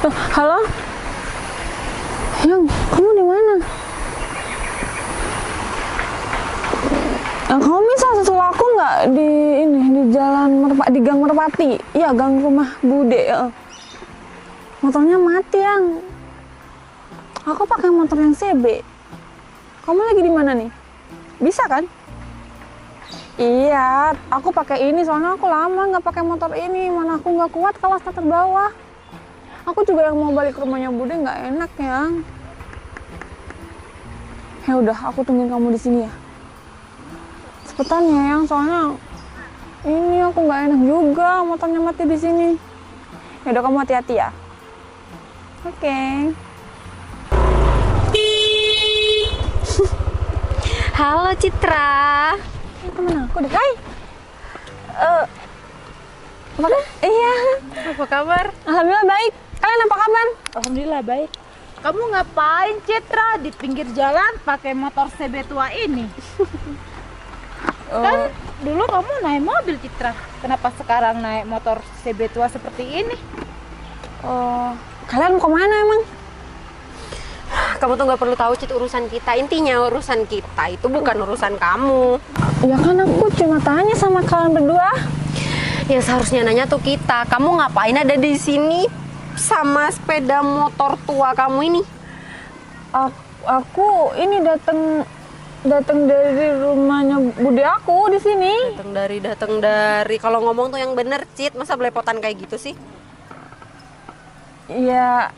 Loh, halo? Yang, kamu di mana? Kamu bisa susul aku nggak di ini di jalan di Gang Merpati? Iya, gang rumah Bude. Ya. Motornya mati yang. Aku pakai motor yang CB. Kamu lagi di mana nih? Bisa kan? Iya, aku pakai ini soalnya aku lama nggak pakai motor ini. Mana aku nggak kuat kalau starter bawah. Aku juga yang mau balik ke rumahnya Bude nggak enak ya. Ya udah, aku tungguin kamu di sini ya. Cepetan ya, yang soalnya ini aku nggak enak juga motornya mati di sini. Ya udah, kamu hati-hati ya. Oke. Halo Citra. Ini temen aku deh. Hai. Iya. Apa kabar? Alhamdulillah baik. Kalian apa kabar? Alhamdulillah baik. Kamu ngapain Citra di pinggir jalan pakai motor CB tua ini? Kan dulu kamu naik mobil Citra. Kenapa sekarang naik motor CB tua seperti ini? Kalian mau kemana emang? Kamu tuh nggak perlu tahu Cit urusan kita. Intinya urusan kita itu bukan urusan kamu. Ya kan aku cuma tanya sama kalian berdua. Yang seharusnya nanya tuh kita. Kamu ngapain ada di sini sama sepeda motor tua kamu ini? Aku ini datang dari rumahnya Bude aku di sini. Datang dari. Kalau ngomong tuh yang bener Cit. Masa belepotan kayak gitu sih? Ya,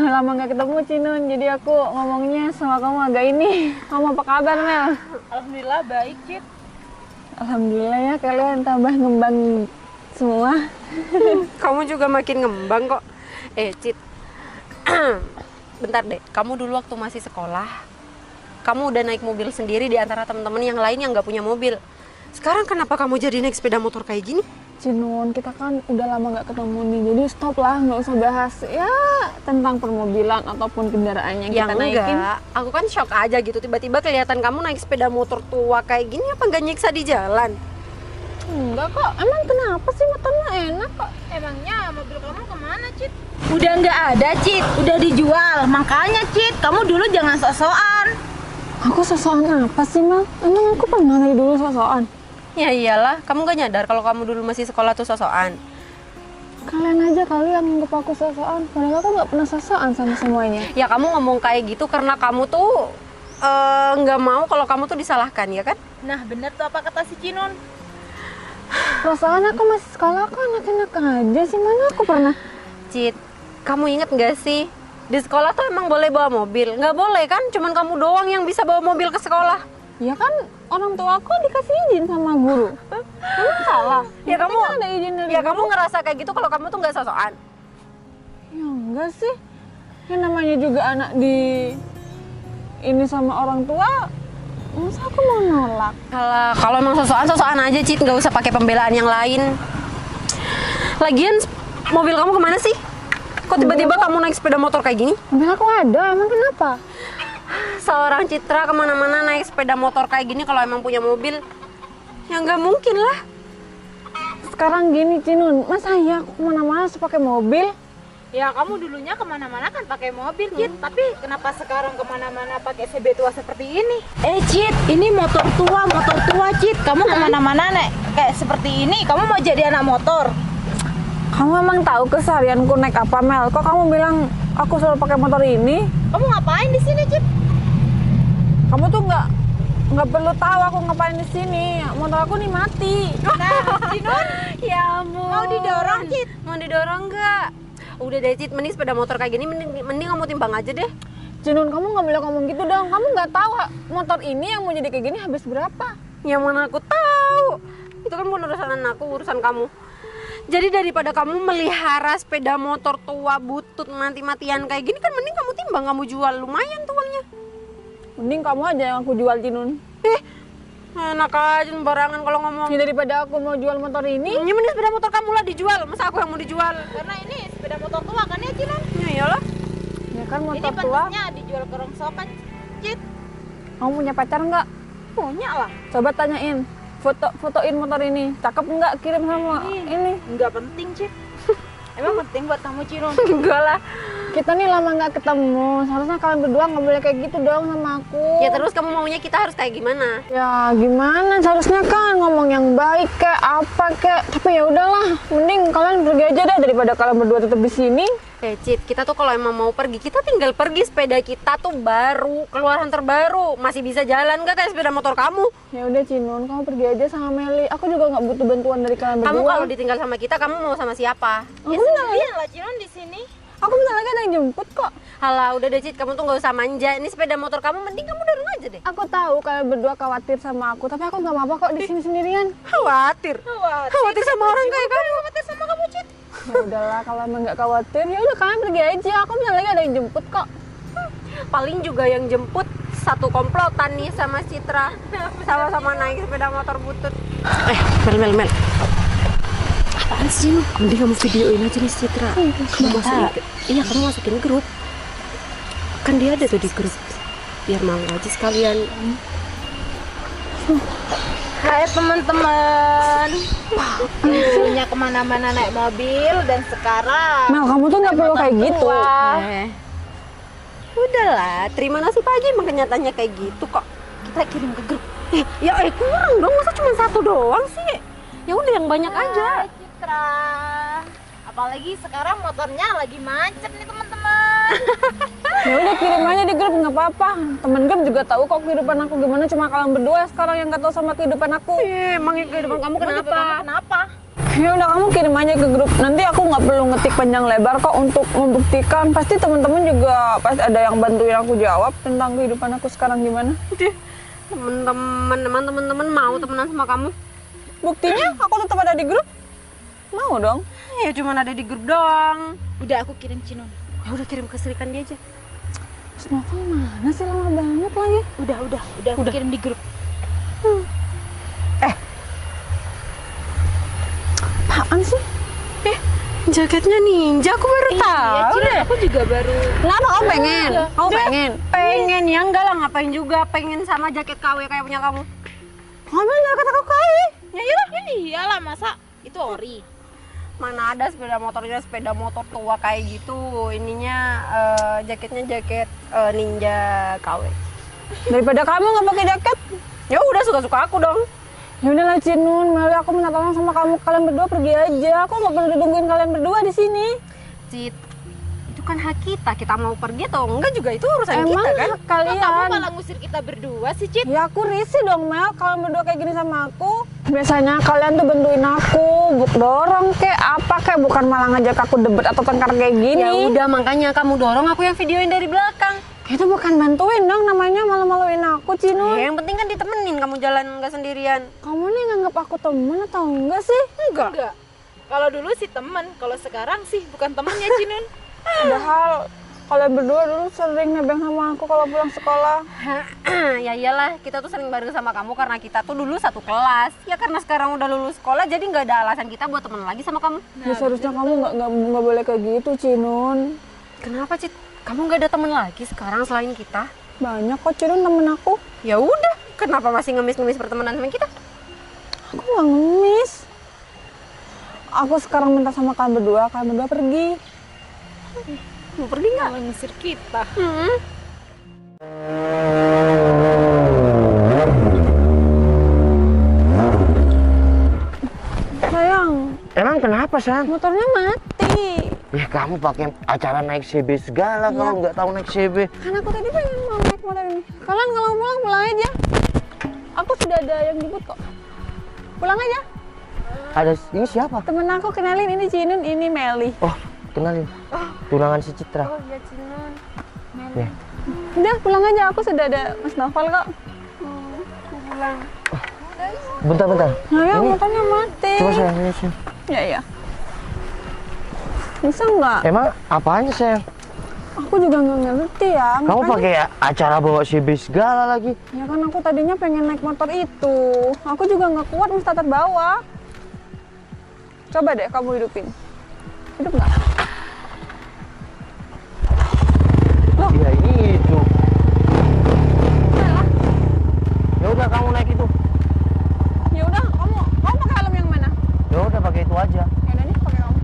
lama nggak ketemu Cinun, jadi aku ngomongnya sama kamu agak ini. Kamu apa kabar Mel? Alhamdulillah baik Cit. Alhamdulillah ya, kalian tambah ngembang semua. Kamu juga makin ngembang kok. Cit. Bentar deh, kamu dulu waktu masih sekolah, kamu udah naik mobil sendiri di antara teman-teman yang lain yang nggak punya mobil. Sekarang kenapa kamu jadi naik sepeda motor kayak gini? Cinun, kita kan udah lama nggak ketemu nih, jadi stop lah, nggak usah bahas ya tentang permobilan ataupun kendaraan yang kita naikin. Enggak, aku kan shock aja gitu, tiba-tiba kelihatan kamu naik sepeda motor tua kayak gini, apa nggak nyiksa di jalan? Enggak kok, emang kenapa sih, motornya enak kok. Emangnya mobil kamu kemana Cit? Udah nggak ada Cit, udah dijual. Makanya Cit, kamu dulu jangan sok-sokan. Aku sosokan apa sih Mel? Emang aku pernah dari dulu sosokan? Ya iyalah, kamu gak nyadar kalau kamu dulu masih sekolah tuh sosokan? Kalian aja kali yang nganggep aku sosokan, padahal aku nggak pernah sosokan sama semuanya. Ya kamu ngomong kayak gitu karena kamu tuh nggak mau kalau kamu tuh disalahkan, ya kan? Nah bener tuh apa kata si Cinun. Perasaan aku masih sekolah kok enak-enak aja sih, mana aku pernah. Cit, kamu inget gak sih? Di sekolah tuh emang boleh bawa mobil? Nggak boleh kan? Cuman kamu doang yang bisa bawa mobil ke sekolah. Ya kan orang tua aku dikasih izin sama guru. Emang salah? Ya kamu, kan ada izin dari ya guru. kamu ngerasa kayak gitu kalau kamu tuh nggak sosokan. Ya enggak sih. Ya namanya juga anak di ini sama orang tua. Masa aku mau nolak? Kalau emang sosokan aja Cit, nggak usah pakai pembelaan yang lain. Lagian mobil kamu kemana sih? Kok tiba-tiba kamu naik sepeda motor kayak gini? Mobil aku ada, emang kenapa? Seorang Citra kemana-mana naik sepeda motor kayak gini kalau emang punya mobil, ya nggak mungkin lah. Sekarang gini Cinun, masa iya aku kemana-mana harus pakai mobil? Ya kamu dulunya kemana-mana kan pakai mobil Cit. Tapi kenapa sekarang kemana-mana pakai CB tua seperti ini? Cit, ini motor tua Cit. Kamu kemana-mana naik kayak seperti ini, kamu mau jadi anak motor? Kamu emang tahu keseharianku naik apa Mel? Kok kamu bilang aku selalu pakai motor ini? Kamu ngapain di sini Cit? Kamu tuh nggak perlu tahu aku ngapain di sini. Motor aku nih mati. Nah, Cinun, Ya ampun. mau didorong Cit? Mau didorong nggak? Udah deh Cit, mending sepeda motor kayak gini mending kamu timbang aja deh. Cinun, kamu nggak boleh ngomong gitu dong. Kamu nggak tahu motor ini yang mau jadi kayak gini habis berapa? Yang mana aku tahu. Itu kan bukan urusan aku, urusan kamu. Jadi daripada kamu melihara sepeda motor tua butut mati-matian kayak gini kan mending kamu timbang, kamu jual, lumayan tuh uangnya. Mending kamu aja yang aku jual Cinun. Enak aja sembarangan kalau ngomong. Ya, daripada aku mau jual motor ini. Ya mending sepeda motor kamu lah dijual, masa aku yang mau dijual? Karena ini sepeda motor tua kan ya Cinun? Ya iyalah. Ya kan Ini motor tua. pantasnya dijual ke rongsokan Cit. Kamu punya pacar nggak? Punya lah. Coba tanyain. Fotoin motor ini. Cakep nggak? Kirim sama ini. Nggak penting Cit. Emang penting buat kamu, Cinun? Enggak lah. Kita nih lama nggak ketemu, seharusnya kalian berdua nggak boleh kayak gitu dong sama aku. Ya terus kamu maunya kita harus kayak gimana? Ya gimana, seharusnya kan ngomong yang baik kayak apa kayak. Tapi ya udahlah, mending kalian pergi aja deh daripada kalian berdua tetap di sini. Cit, kita tuh kalau emang mau pergi, kita tinggal pergi. Sepeda kita tuh baru, keluaran terbaru, masih bisa jalan nggak kayak sepeda motor kamu? Ya udah Cinun, kamu pergi aja sama Meli. Aku juga nggak butuh bantuan dari kalian berdua. Kamu kalau ditinggal sama kita, kamu mau sama siapa? Aku bentar lagi, lah Cinun di sini. aku bentar lagi ada yang jemput kok. Halah, udah deh Cit, kamu tuh nggak usah manja. Ini sepeda motor kamu, mending kamu dorong aja deh. Aku tahu kalian berdua khawatir sama aku, tapi aku nggak apa-apa kok di sini sendirian. Khawatir? Khawatir sama orang kayak kamu? Khawatir sama kamu, Cit. Ya udahlah, kalau emang nggak khawatir, ya udah kalian pergi aja. Aku bentar lagi ada yang jemput kok. Paling juga yang jemput satu komplotan nih sama Citra, sama-sama naik sepeda motor butut. Mel. Apaan sih lu? Mending kamu videoin aja nih Citra. Kamu masukin, iya kamu masukin grup. Kan dia ada tuh di grup. Biar mau aja sekalian. Hai teman-teman. Dulunya kemana-mana naik mobil dan sekarang Mel, kamu tuh nggak perlu kayak gitu. Udahlah, terima nasib aja, emang kenyataannya kayak gitu kok. Kita kirim ke grup. Kurang dong, masa cuma satu doang sih? Ya udah yang banyak aja. Hai, Citra. Apalagi sekarang motornya lagi macet nih teman-teman. Ya udah kirim aja di grup, nggak apa-apa. Temen grup juga tahu kok kehidupan aku gimana. Cuma kalian berdua sekarang yang nggak tahu sama kehidupan aku. Emang kehidupan kamu kenapa? Kenapa? Ya udah kamu kirim aja ke grup. Nanti aku nggak perlu ngetik panjang lebar kok untuk membuktikan. Pasti teman-teman juga pasti ada yang bantuin aku jawab tentang kehidupan aku sekarang gimana. Teman-teman mau temenan sama kamu? Buktinya aku tetap ada di grup. Mau dong. Ya cuma ada di grup doang. Udah aku kirim Cinun. Ya udah kirim ke Sri Kandi aja. Terus Novel mana sih, lama banget lagi. Udah aku kirim di grup. Apaan sih? Jaketnya ninja, aku baru tahu Cinun, deh. aku juga baru. Kenapa kamu pengen? Kamu pengen? Pengen ya enggak lah, ngapain juga pengen sama jaket KW kayak punya kamu. Kamu jaket aku kali. Ya iyalah, iyalah masa itu ori. Mana ada sepeda motor tua kayak gitu. Ininya jaketnya jaket ninja KW. Daripada kamu nggak pakai jaket. Ya udah suka-suka aku dong. Ya udahlah Cinun, Meli, aku minta tolong sama kamu. Kalian berdua pergi aja. Aku nggak perlu ditungguin kalian berdua di sini. Cit, itu kan hak kita. Kita mau pergi atau enggak juga itu urusan Emang kita kan. hak kalian. Kok kamu malah ngusir kita berdua sih, Cit? Ya aku risih dong Mel, kalian berdua kayak gini sama aku. Biasanya kalian tuh bantuin aku, dorong kek apa kek, bukan malah ngajak aku debat atau tengkar kayak gini. Ya udah makanya kamu dorong, aku yang videoin dari belakang. Itu bukan bantuin dong, namanya malu-maluin aku Cinun. Ya, yang penting kan ditemenin, kamu jalan nggak sendirian. Kamu nih nganggap aku temen atau enggak sih? Enggak. Kalau dulu sih teman, kalau sekarang sih bukan temannya Cinun. Padahal kalian berdua dulu sering nebeng sama aku kalau pulang sekolah. Ya iyalah, kita tuh sering bareng sama kamu karena kita tuh dulu satu kelas. Ya karena sekarang udah lulus sekolah, jadi nggak ada alasan kita buat temen lagi sama kamu. Ya seharusnya kamu nggak boleh kayak gitu Cinun. Kenapa Cit? Kamu nggak ada temen lagi sekarang selain kita? Banyak kok Cinun temen aku. Ya udah, kenapa masih ngemis-ngemis pertemanan sama kita? Aku nggak ngemis. Aku sekarang minta sama kalian berdua pergi. Mau pergi nggak? Malah ngusir kita. Sayang, Emang kenapa, San? motornya mati. Ya kamu pakai acara naik CB segala kalau nggak tahu naik CB. Kan aku tadi pengen mau naik motor ini. Kalian kalau pulang aja. Aku sudah ada yang jemput kok. Pulang aja. Ada ini siapa? Temen aku kenalin, ini Cinun, ini Meli. Oh, kenalin. Tunangan si Citra. Oh ya Cinun. Ya. Udah pulang aja, aku sudah ada Mas Novel kok. Mau pulang. Bentar. Nah ya, Ini motornya mati. coba saya ini, San. Ya. Bisa nggak? Emang apanya, sayang? Aku juga nggak ngerti ya. Kamu makanya- pakai acara bawa CB segala lagi. Ya kan aku tadinya pengen naik motor itu. Aku juga nggak kuat mesti terbawa. Coba deh kamu hidupin. Hidup nggak? Iya, ini itu. Ya udah kamu naik itu. Ya udah, kamu pakai helm yang mana? Ya udah pakai itu aja. Ya udah nih, pakai kamu.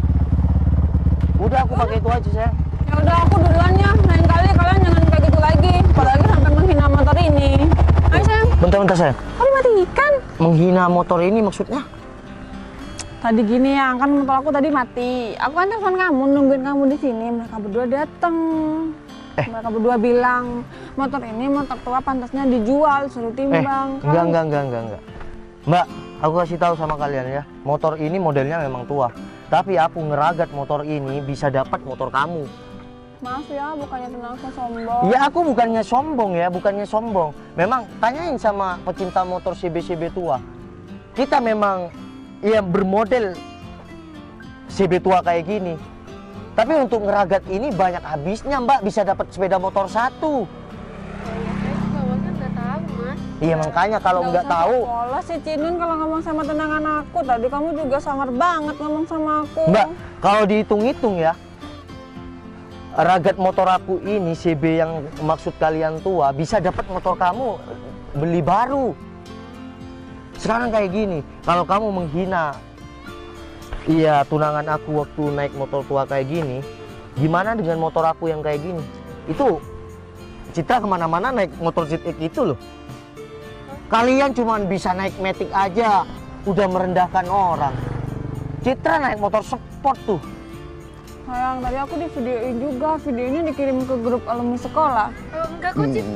udah aku pakai itu aja sayang. Ya udah aku duluan ya. Lain kali kalian jangan kayak gitu lagi. Apalagi sampai menghina motor ini. Ayo sayang. Bentar sayang. Kok dimatikan? Menghina motor ini maksudnya? Tadi gini ya, kan motor aku tadi mati. Aku kan telepon kamu, nungguin kamu di sini. Mereka berdua datang. Mereka berdua bilang, motor ini motor tua pantasnya dijual, suruh timbang. Enggak. Mbak, aku kasih tahu sama kalian ya. Motor ini modelnya memang tua. Tapi aku ngeragat motor ini bisa dapat motor kamu. Maaf ya, bukannya tenangnya sombong. Ya aku bukannya sombong. Memang tanyain sama pecinta motor CB tua. Kita memang ya bermodel CB tua kayak gini. Tapi untuk ngeragat ini banyak habisnya Mbak, bisa dapat sepeda motor 1. Saya juga awalnya nggak tahu mas. Iya makanya kalau nggak tahu. Polos si Cinun kalau ngomong sama tunangan aku. Tadi kamu juga sangar banget ngomong sama aku. Mbak, kalau dihitung-hitung ya, ragat motor aku ini CB yang maksud kalian tua bisa dapat motor kamu beli baru. Sekarang kayak gini, kalau kamu menghina iya tunangan aku waktu naik motor tua kayak gini, gimana dengan motor aku yang kayak gini? Itu Citra kemana-mana naik motor ZX itu loh. Kalian cuma bisa naik Matic aja udah merendahkan orang. Citra naik motor sport tuh. Sayang, tadi aku di videoin juga. Videonya dikirim ke grup alumni sekolah. Enggak kok Cit.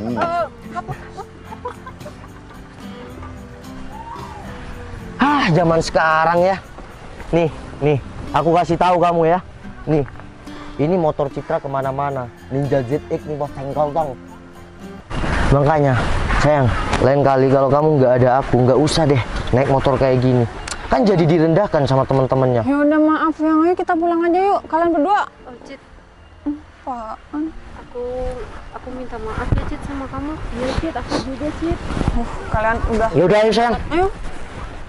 Zaman sekarang ya. Nih, aku kasih tahu kamu ya. Nih, ini motor Citra kemana-mana. Ninja ZX nih bos, tengkol tong. Makanya, sayang, lain kali kalau kamu nggak ada aku, nggak usah deh naik motor kayak gini. Kan jadi direndahkan sama teman-temannya. Ya udah maaf yang, ayo kita pulang aja yuk. Kalian berdua. Oh Cit, Apaan? aku minta maaf ya Cit sama kamu. Iya Cit, aku juga Cit. Kalian udah. Ya udah ayo sayang. Ayo.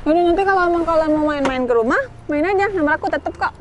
Yaudah nanti kalau emang kalian mau main-main ke rumah, main aja. Nomor aku tetep kok.